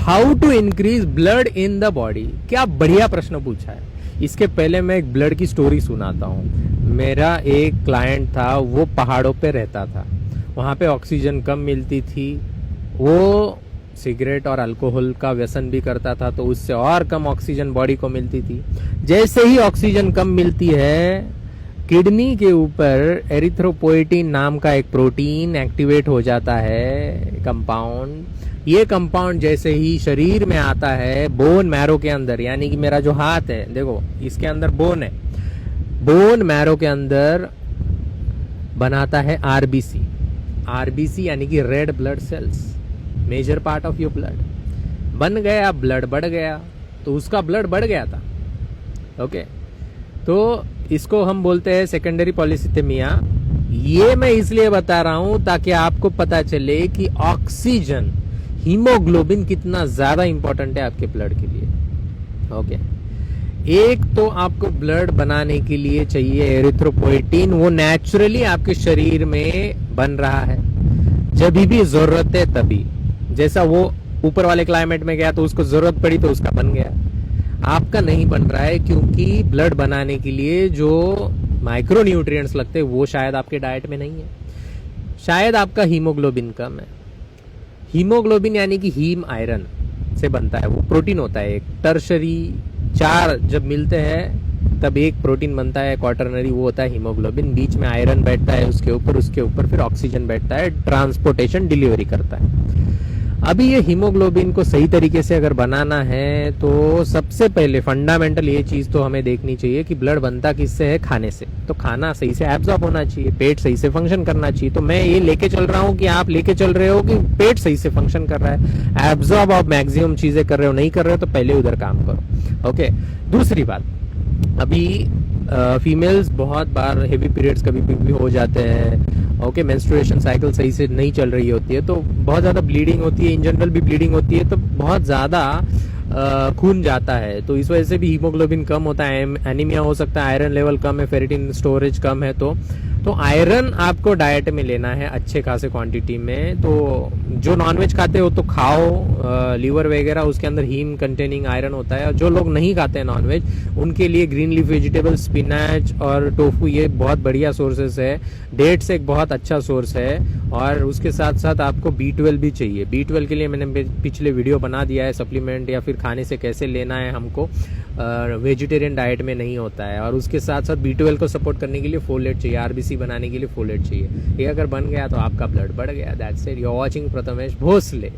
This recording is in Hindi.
How to increase blood in the body. क्या बढ़िया प्रश्न पूछा है। इसके पहले मैं एक ब्लड की स्टोरी सुनाता हूँ। मेरा एक क्लाइंट था, वो पहाड़ों पे रहता था, वहाँ पे ऑक्सीजन कम मिलती थी, वो सिगरेट और अल्कोहल का व्यसन भी करता था, तो उससे और कम ऑक्सीजन बॉडी को मिलती थी। जैसे ही ऑक्सीजन कम मिलती है, किडनी के ऊपर एरिथ्रोपोएटिन नाम का एक प्रोटीन एक्टिवेट हो जाता है, कंपाउंड। ये कंपाउंड जैसे ही शरीर में आता है, बोन मैरो के अंदर, यानी कि मेरा जो हाथ है, देखो इसके अंदर बोन है, बोन मैरो के अंदर बनाता है आरबीसी। आरबीसी यानी कि red blood cells, major part of your blood. बन गया, ब्लड बढ़ गया, तो उसका ब्लड बढ़ गया था। ओके, तो इसको हम बोलते हैं सेकेंडरी पॉलीसिथेमिया। ये मैं इसलिए बता रहा हूं ताकि आपको पता चले कि ऑक्सीजन, हीमोग्लोबिन कितना ज्यादा इंपॉर्टेंट है आपके ब्लड के लिए। ओके, एक तो आपको ब्लड बनाने के लिए चाहिए एरिथ्रोपोएटिन, वो नेचुरली आपके शरीर में बन रहा है, जब भी जरूरत है तभी। जैसा वो ऊपर वाले क्लाइमेट में गया तो उसको जरूरत पड़ी तो उसका बन गया, आपका नहीं बन रहा है, क्योंकि ब्लड बनाने के लिए जो माइक्रो न्यूट्रिएंट्स लगते हैं वो शायद आपके डाइट में नहीं है, शायद आपका हीमोग्लोबिन कम है। हीमोग्लोबिन यानी कि हीम आयरन से बनता है, वो प्रोटीन होता है एक। टर्शरी 4 जब मिलते हैं तब एक प्रोटीन बनता है, क्वार्टरनरी, वो होता है हीमोग्लोबिन। बीच में आयरन बैठता है उसके ऊपर फिर ऑक्सीजन बैठता है, ट्रांसपोर्टेशन डिलीवरी करता है। अभी ये हीमोग्लोबिन को सही तरीके से अगर बनाना है तो सबसे पहले फंडामेंटल ये चीज तो हमें देखनी चाहिए कि ब्लड बनता किससे है, खाने से। तो खाना सही से एब्जॉर्ब होना चाहिए, पेट सही से फंक्शन करना चाहिए। तो मैं ये लेके चल रहा हूँ कि आप लेके चल रहे हो कि पेट सही से फंक्शन कर रहा है, एब्जॉर्ब आप मैक्सिमम चीजें कर रहे हो, नहीं कर रहे हो तो पहले उधर काम करो। ओके, दूसरी बात, अभी फीमेल्स बहुत बार हेवी पीरियड्स कभी भी हो जाते हैं। ओके, मेंस्ट्रुएशन साइकिल सही से नहीं चल रही होती है, तो बहुत ज़्यादा ब्लीडिंग होती है, इन जनरल भी ब्लीडिंग होती है, तो बहुत ज़्यादा खून जाता है, तो इस वजह से भी हीमोग्लोबिन कम होता है, एनीमिया हो सकता है, आयरन लेवल कम है, फेरिटिन स्टोरेज कम है। तो आयरन आपको डाइट में लेना है अच्छे खासे क्वांटिटी में। तो जो नॉनवेज खाते हो तो खाओ, लीवर वगैरह उसके अंदर हीम कंटेनिंग आयरन होता है। और जो लोग नहीं खाते हैं नॉनवेज, उनके लिए ग्रीन लीफ वेजिटेबल, स्पिनच और टोफू ये बहुत बढ़िया सोर्सेस है। डेट्स एक बहुत अच्छा सोर्स है। और उसके साथ साथ आपको B12 भी चाहिए। B12 के लिए मैंने पिछले वीडियो बना दिया है, सप्लीमेंट या फिर खाने से कैसे लेना है हमको, वेजिटेरियन डाइट में नहीं होता है। और उसके साथ साथ B12 को सपोर्ट करने के लिए फोलेट चाहिए, आरबीसी बनाने के लिए फोलेट चाहिए। ये अगर बन गया तो आपका ब्लड बढ़ गया। That's it. You are watching Prathamesh Bhosle.